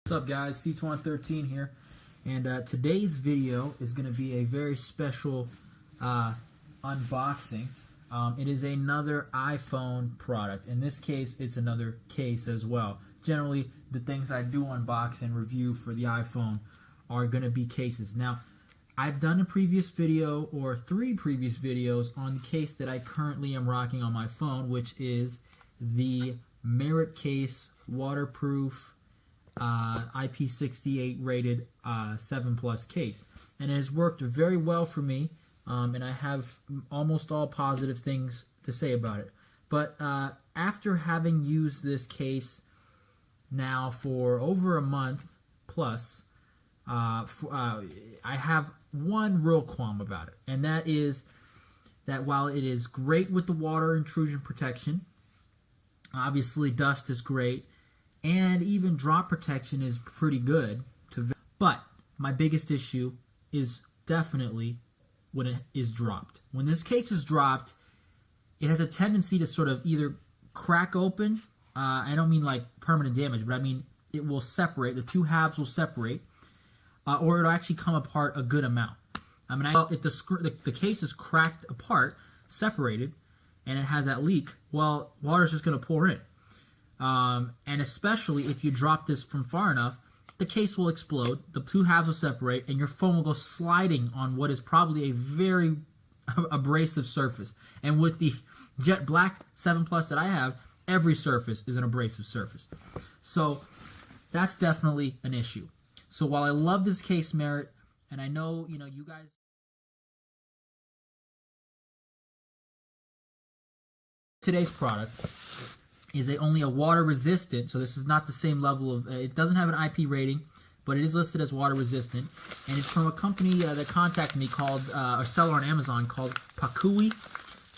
What's up guys, C2113 here, and today's video is going to be a very special unboxing. It is another iPhone product. In this case, it's another case as well. Generally, the things I do unbox and review for the iPhone are going to be cases. Now, I've done a previous video, or 3 previous videos, on the case that I currently am rocking on my phone, which is the Merit Case Waterproof IP68 rated 7 Plus case, and it has worked very well for me, and I have almost all positive things to say about it. But after having used this case now for over a month plus, I have one real qualm about it, and that is that while it is great with the water intrusion protection, obviously dust is great, and even drop protection is pretty good. But my biggest issue is definitely when it is dropped. When this case is dropped, it has a tendency to sort of either crack open. I don't mean like permanent damage, but I mean it will separate. The two halves will separate, or it'll actually come apart a good amount. I mean, if the case is cracked apart, separated, and it has that leak, well, water's just going to pour in. And especially if you drop this from far enough, the case will explode, the two halves will separate, and your phone will go sliding on what is probably a very abrasive surface. And with the jet black 7 Plus that I have, every surface is an abrasive surface. So that's definitely an issue. So while I love this case, Merit, and I know, you guys... Today's product is only a water resistant, so this is not the same level of, it doesn't have an IP rating, but it is listed as water resistant, and it's from a company that contacted me called, a seller on Amazon called Pacuwi,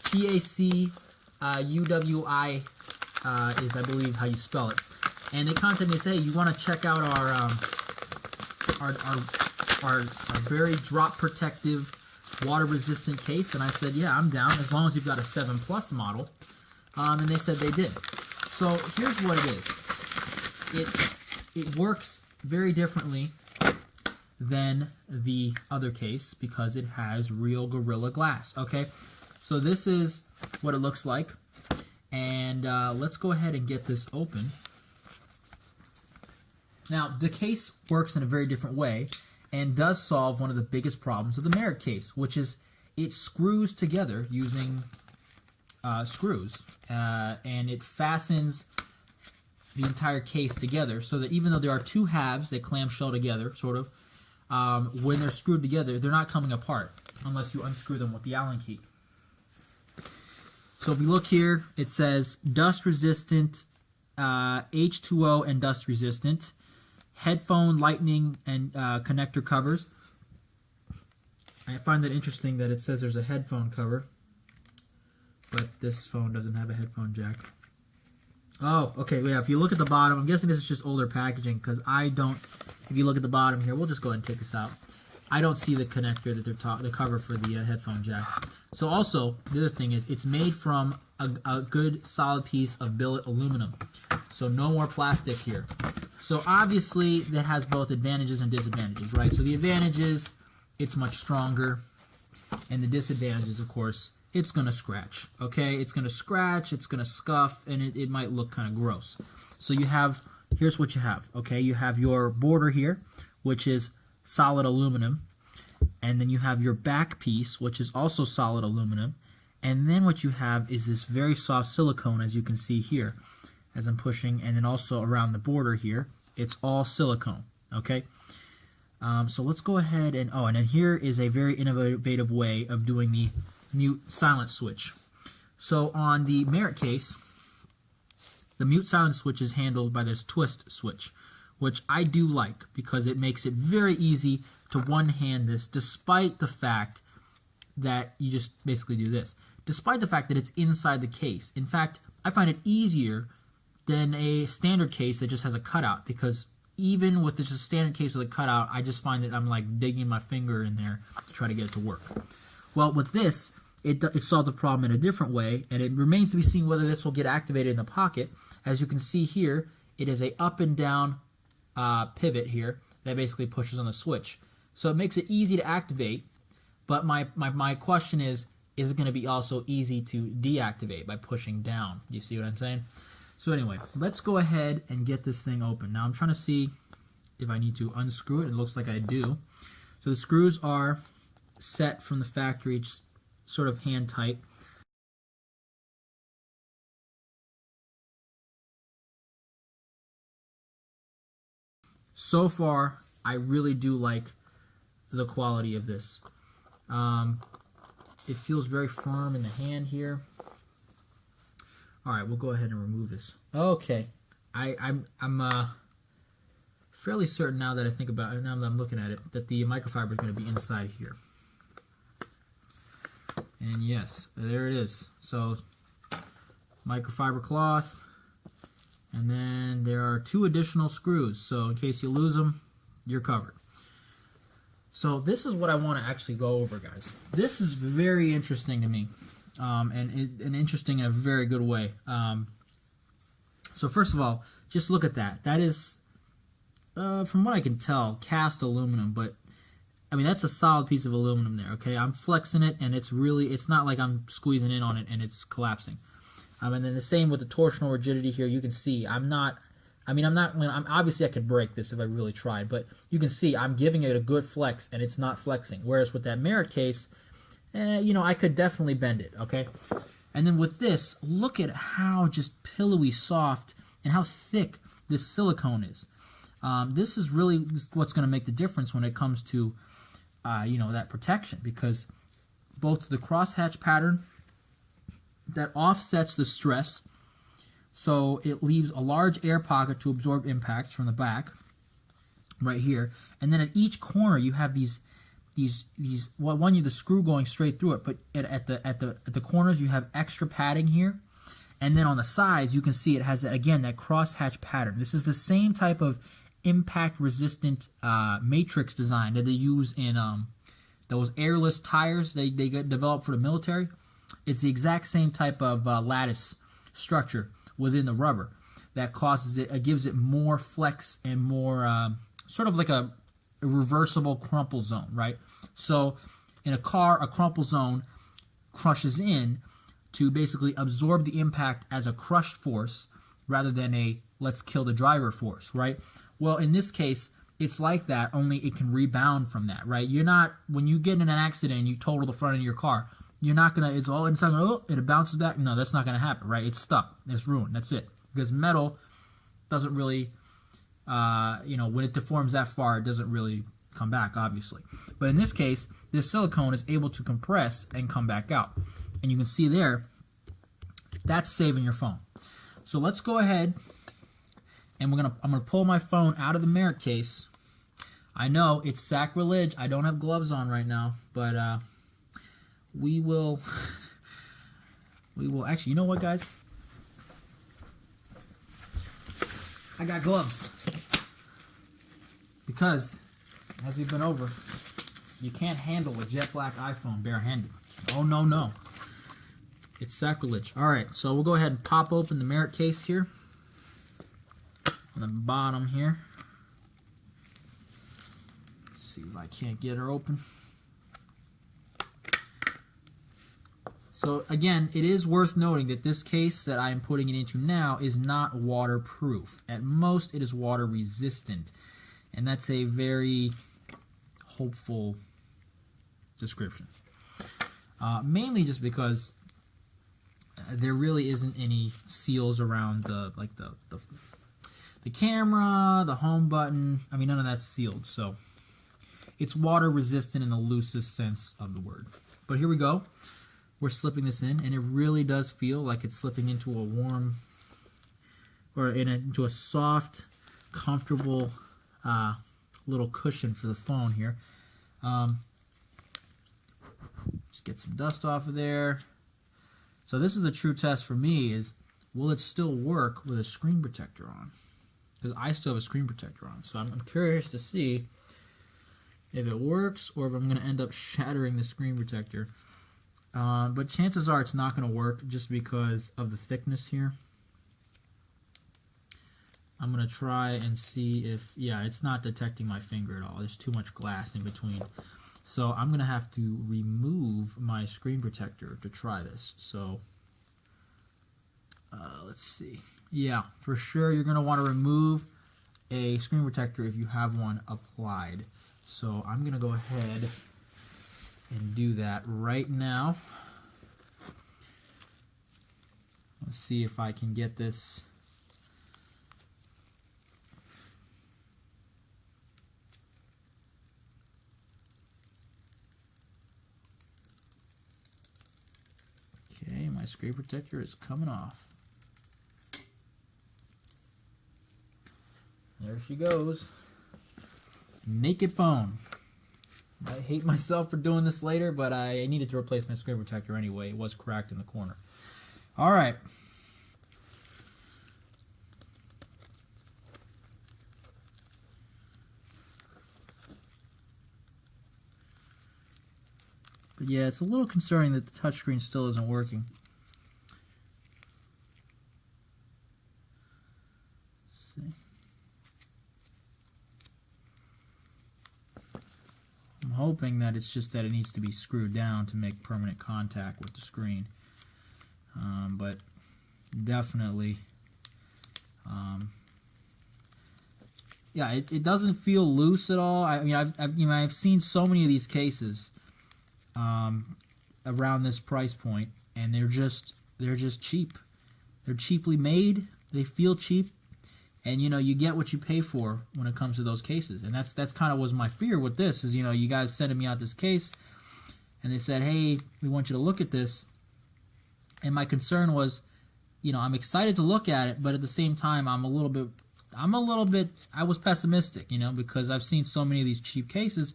Pacuwi, is I believe how you spell it, and they contacted me and say, hey, you want to check out our very drop protective water resistant case? And I said, yeah, I'm down, as long as you've got a 7 Plus model. And they said they did. So here's what it is. It works very differently than the other case because it has real Gorilla Glass. Okay, so this is what it looks like, and let's go ahead and get this open. Now, the case works in a very different way and does solve one of the biggest problems of the Merit case, which is it screws together using screws, and it fastens the entire case together so that even though there are two halves that clamshell together, sort of, when they're screwed together, they're not coming apart unless you unscrew them with the Allen key. So if we look here, it says dust resistant, H2O and dust resistant, headphone, lightning, and connector covers. I find it interesting that it says there's a headphone cover, but this phone doesn't have a headphone jack. Oh, okay, yeah, if you look at the bottom, I'm guessing this is just older packaging, because I don't, if you look at the bottom here, we'll just go ahead and take this out. I don't see the connector that the cover for the headphone jack. So also, the other thing is, it's made from a good solid piece of billet aluminum. So no more plastic here. So obviously, that has both advantages and disadvantages, right? So the advantages, it's much stronger, and the disadvantages, of course, it's going to scratch, okay? It's going to scratch, it's going to scuff, and it might look kind of gross. So you have, here's what you have, okay? You have your border here, which is solid aluminum, and then you have your back piece, which is also solid aluminum, and then what you have is this very soft silicone, as you can see here, as I'm pushing, and then also around the border here, it's all silicone, okay? So let's go ahead and, and then here is a very innovative way of doing the mute silent switch. So on the Merit case, the mute silent switch is handled by this twist switch, which I do like because it makes it very easy to one-hand this, despite the fact that you just basically do this, despite the fact that it's inside the case. In fact, I find it easier than a standard case that just has a cutout, because even with this standard case with a cutout, I just find that I'm like digging my finger in there to try to get it to work. Well, with this, it solves the problem in a different way, and it remains to be seen whether this will get activated in the pocket. As you can see here, it is a up and down pivot here that basically pushes on the switch. So it makes it easy to activate, but my question is it going to be also easy to deactivate by pushing down? You see what I'm saying? So anyway, let's go ahead and get this thing open. Now I'm trying to see if I need to unscrew it. It looks like I do. So the screws are set from the factory, it's sort of hand tight. So far, I really do like the quality of this. It feels very firm in the hand here. All right, we'll go ahead and remove this. Okay, I'm fairly certain now that I think about it, now that I'm looking at it, that the microfiber is going to be inside here. And yes, there it is. So microfiber cloth, and then there are 2 additional screws. So in case you lose them, you're covered. So this is what I want to actually go over, guys. This is very interesting to me, and interesting in a very good way. So first of all, just look at that. That is, from what I can tell, cast aluminum, but I mean, that's a solid piece of aluminum there, okay? I'm flexing it, and it's not like I'm squeezing in on it and it's collapsing. And then the same with the torsional rigidity here. You can see obviously I could break this if I really tried, but you can see I'm giving it a good flex, and it's not flexing. Whereas with that Merit case, I could definitely bend it, okay? And then with this, look at how just pillowy soft and how thick this silicone is. This is really what's going to make the difference when it comes to, that protection, because both the crosshatch pattern that offsets the stress, so it leaves a large air pocket to absorb impacts from the back, right here, and then at each corner you have these well, one, you have the screw going straight through it, but at the corners you have extra padding here, and then on the sides you can see it has that crosshatch pattern. This is the same type of impact resistant matrix design that they use in those airless tires they get developed for the military. It's the exact same type of lattice structure within the rubber that causes it gives it more flex and more sort of like a reversible crumple zone, right? So in a car, a crumple zone crushes in to basically absorb the impact as a crushed force rather than a let's kill the driver force, right? Well, in this case, it's like that, only it can rebound from that, right? You're not, when you get in an accident and you total the front of your car, you're not going to, it's not going to, it bounces back. No, that's not going to happen, right? It's stuck. It's ruined. That's it. Because metal doesn't really, when it deforms that far, it doesn't really come back, obviously. But in this case, this silicone is able to compress and come back out. And you can see there, that's saving your phone. So let's go ahead, and I'm gonna pull my phone out of the Merit case. I know it's sacrilege. I don't have gloves on right now, but we will actually, you know what, guys? I got gloves. Because, as we've been over, you can't handle a jet black iPhone barehanded. Oh, no, no. It's sacrilege. Alright, so we'll go ahead and pop open the Merit case here. On the bottom here. Let's see if I can't get her open. So again, it is worth noting that this case that I'm putting it into now is not waterproof. At most, it is water resistant. And that's a very hopeful description. Mainly just because there really isn't any seals around the camera, the home button. I mean, none of that's sealed, so it's water resistant in the loosest sense of the word. But here we go. We're slipping this in, and it really does feel like it's slipping into a warm, or into a soft, comfortable little cushion for the phone here. Just get some dust off of there. So this is the true test for me, is will it still work with a screen protector on? Because I still have a screen protector on. So I'm curious to see if it works or if I'm going to end up shattering the screen protector. But chances are it's not going to work just because of the thickness here. I'm going to try and see if, yeah, it's not detecting my finger at all. There's too much glass in between. So I'm going to have to remove my screen protector to try this. So let's see. Yeah, for sure you're going to want to remove a screen protector if you have one applied. So I'm going to go ahead and do that right now. Let's see if I can get this. Okay, my screen protector is coming off. There she goes. Naked phone. I hate myself for doing this later, but I needed to replace my screen protector anyway. It was cracked in the corner. All right. But yeah, it's a little concerning that the touchscreen still isn't working. Let's see. I'm hoping that it's just that it needs to be screwed down to make permanent contact with the screen. But definitely, yeah, it doesn't feel loose at all. I mean, I've seen so many of these cases around this price point, and they're just cheap. They're cheaply made. They feel cheap, and you get what you pay for when it comes to those cases. And that's kind of was my fear with this is you guys sending me out this case, and they said, hey, we want you to look at this. And my concern was, I'm excited to look at it, but at the same time, I was pessimistic, because I've seen so many of these cheap cases.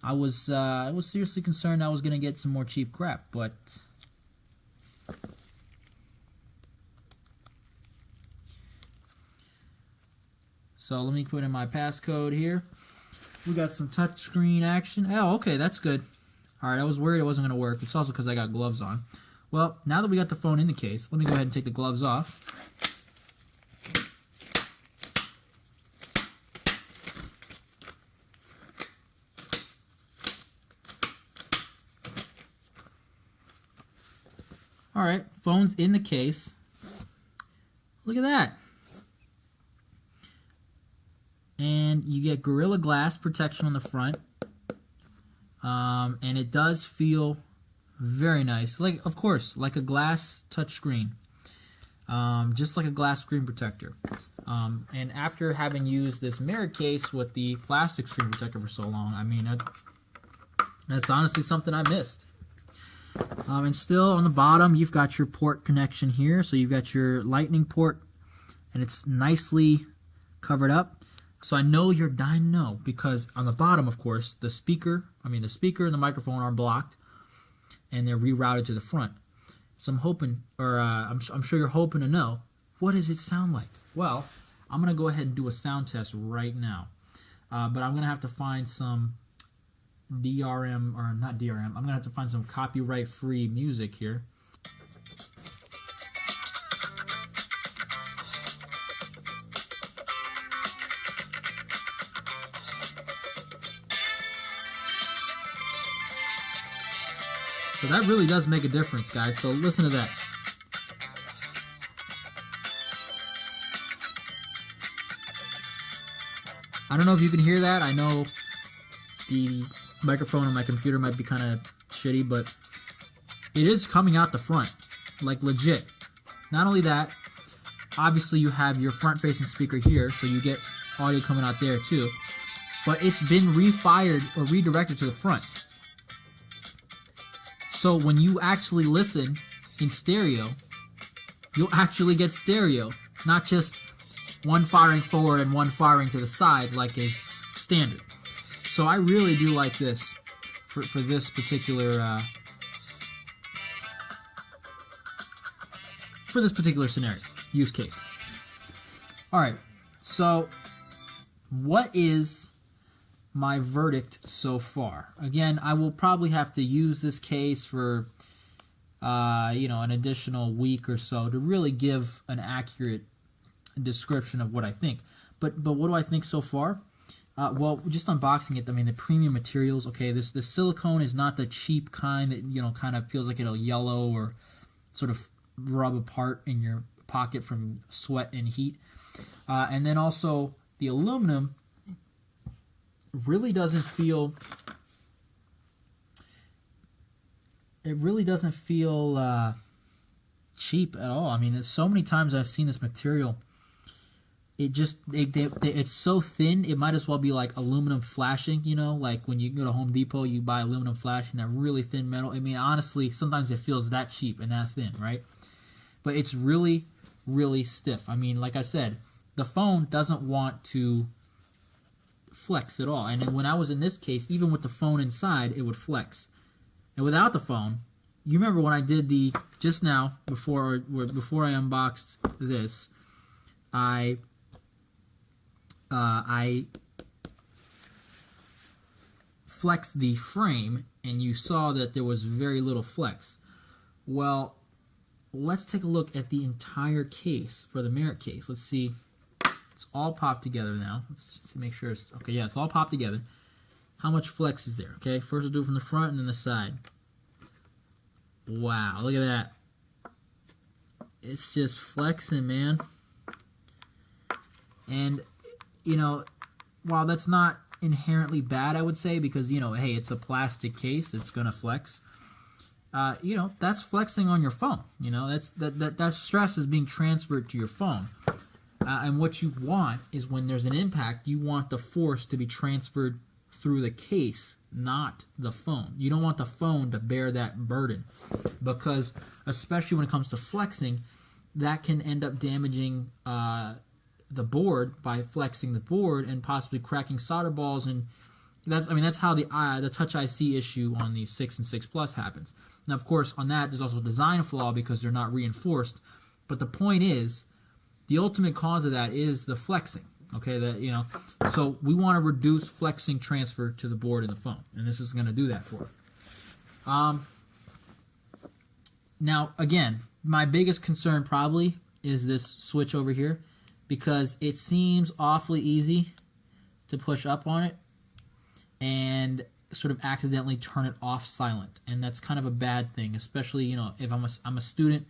I was seriously concerned I was going to get some more cheap crap, but so let me put in my passcode here. We got some touchscreen action. Oh, okay, that's good. All right, I was worried it wasn't going to work. It's also because I got gloves on. Well, now that we got the phone in the case, let me go ahead and take the gloves off. All right, phone's in the case. Look at that. And you get Gorilla Glass protection on the front. And it does feel very nice. Like, of course, like a glass touchscreen. Just like a glass screen protector. And after having used this mirror case with the plastic screen protector for so long, I mean, that's honestly something I missed. And still on the bottom, you've got your port connection here. So you've got your lightning port, and it's nicely covered up. So I know you're dying to know, because on the bottom, of course, the speaker and the microphone are blocked, and they're rerouted to the front. So I'm hoping, or I'm sure you're hoping to know, what does it sound like? Well, I'm going to go ahead and do a sound test right now. But I'm going to have to find some DRM, or not DRM, I'm going to have to find some copyright-free music here. So that really does make a difference, guys. So listen to that. I don't know if you can hear that. I know the microphone on my computer might be kind of shitty, but it is coming out the front, like legit. Not only that, obviously you have your front-facing speaker here, so you get audio coming out there too. But it's been refired or redirected to the front. So when you actually listen in stereo, you'll actually get stereo, not just one firing forward and one firing to the side like is standard. So I really do like this for this particular scenario, use case. All right, so what is my verdict so far? Again, I will probably have to use this case for an additional week or so to really give an accurate description of what I think. But what do I think so far? Well, just unboxing it, I mean, the premium materials, okay, the silicone is not the cheap kind that, you know, kind of feels like it'll yellow or sort of rub apart in your pocket from sweat and heat. And then also the aluminum really doesn't feel, cheap at all. I mean, there's so many times I've seen this material. It's so thin, it might as well be like aluminum flashing, you know, like when you go to Home Depot, you buy aluminum flashing, that really thin metal. I mean, honestly, sometimes it feels that cheap and that thin, right? But it's really, really stiff. I mean, like I said, the phone doesn't want to flex at all. And then when I was in this case, even with the phone inside, it would flex. And without the phone, you remember when I did just now, before I unboxed this, I flexed the frame, and you saw that there was very little flex. Well, let's take a look at the entire case for the Merit case. Let's see. It's all popped together now. Let's just make sure it's okay. Yeah, it's all popped together. How much flex is there? Okay, first we'll do it from the front and then the side. Wow, look at that. It's just flexing, man. And, you know, while that's not inherently bad, I would say, because, you know, hey, it's a plastic case, it's gonna flex. You know, that's flexing on your phone. You know, that stress is being transferred to your phone. And what you want is, when there's an impact, you want the force to be transferred through the case, not the phone. You don't want the phone to bear that burden, because especially when it comes to flexing, that can end up damaging the board by flexing the board and possibly cracking solder balls. And that's how the Touch IC issue on the 6 and 6 Plus happens. Now, of course, on that there's also a design flaw because they're not reinforced. But the point is, the ultimate cause of that is the flexing. Okay, so we want to reduce flexing transfer to the board and the phone, and this is going to do that for us. Now, again, my biggest concern probably is this switch over here, because it seems awfully easy to push up on it and sort of accidentally turn it off silent, and that's kind of a bad thing, especially, you know, if I'm a student.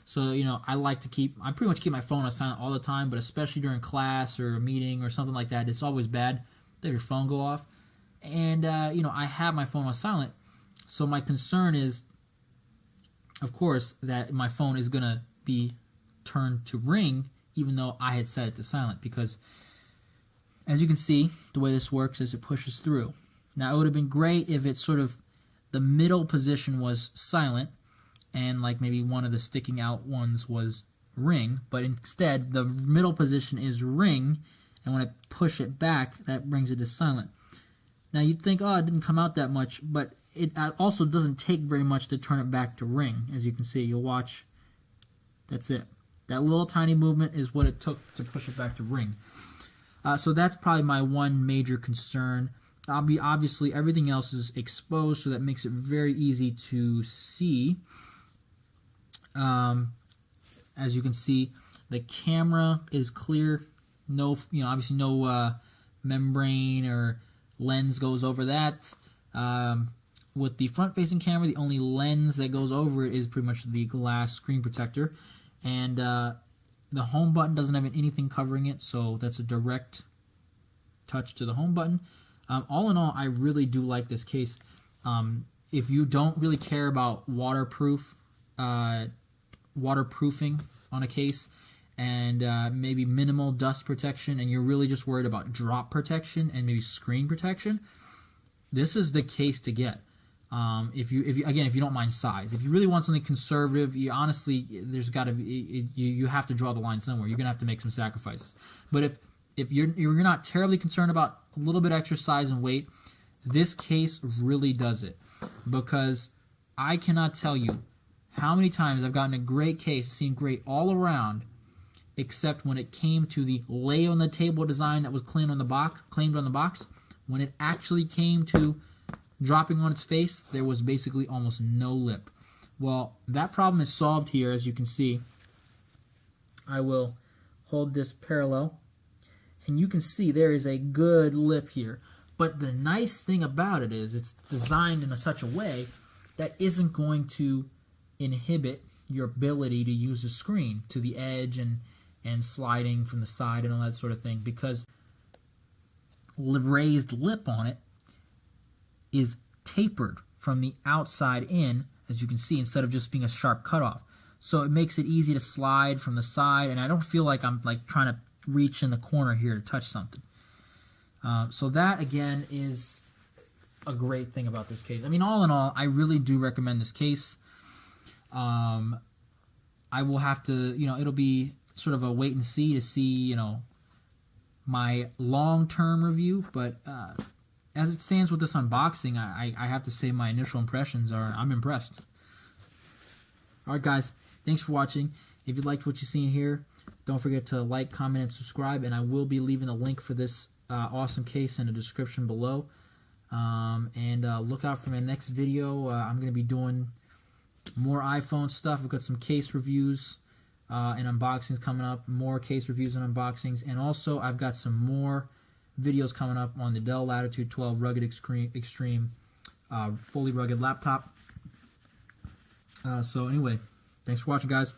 So, you know, I pretty much keep my phone on silent all the time, but especially during class or a meeting or something like that, it's always bad to have your phone go off. And, you know, I have my phone on silent, so my concern is, of course, that my phone is going to be turned to ring, even though I had set it to silent, because, as you can see, the way this works is it pushes through. Now, it would have been great if it sort of, the middle position was silent, and like maybe one of the sticking out ones was ring, but instead the middle position is ring, and when I push it back, that brings it to silent. Now you'd think, oh, it didn't come out that much, but it also doesn't take very much to turn it back to ring. As you can see, you'll watch, that's it. That little tiny movement is what it took to push it back to ring. So that's probably my one major concern. Obviously everything else is exposed, so that makes it very easy to see. As you can see, the camera is clear. No, you know, obviously no membrane or lens goes over that. With the front-facing camera, the only lens that goes over it is pretty much the glass screen protector, and the home button doesn't have anything covering it, so that's a direct touch to the home button. All in all, I really do like this case. If you don't really care about waterproofing on a case, and maybe minimal dust protection, and you're really just worried about drop protection and maybe screen protection, this is the case to get. If you don't mind size. If you really want something conservative, there's got to be, you have to draw the line somewhere. You're gonna have to make some sacrifices. But if you're not terribly concerned about a little bit extra size and weight, this case really does it, because I cannot tell you how many times I've gotten a great case, seemed great all around, except when it came to the lay on the table design that was claimed on the box. When it actually came to dropping on its face, there was basically almost no lip. Well, that problem is solved here, as you can see. I will hold this parallel, and you can see there is a good lip here. But the nice thing about it is it's designed in such a way that isn't going to inhibit your ability to use the screen to the edge and sliding from the side and all that sort of thing, because raised lip on it is tapered from the outside in, as you can see, instead of just being a sharp cutoff. So it makes it easy to slide from the side, and I don't feel like I'm like trying to reach in the corner here to touch something. So that, again, is a great thing about this case. I mean, all in all, I really do recommend this case. I will have to, it'll be sort of a wait and see to see, my long-term review. But as it stands with this unboxing, I have to say my initial impressions are, I'm impressed. All right, guys, thanks for watching. If you liked what you've seen here, don't forget to like, comment, and subscribe. And I will be leaving a link for this awesome case in the description below. And look out for my next video. I'm going to be doing more iPhone stuff. We've got some case reviews and unboxings coming up. More case reviews and unboxings. And also, I've got some more videos coming up on the Dell Latitude 12 Rugged Extreme fully rugged laptop. So anyway, thanks for watching, guys.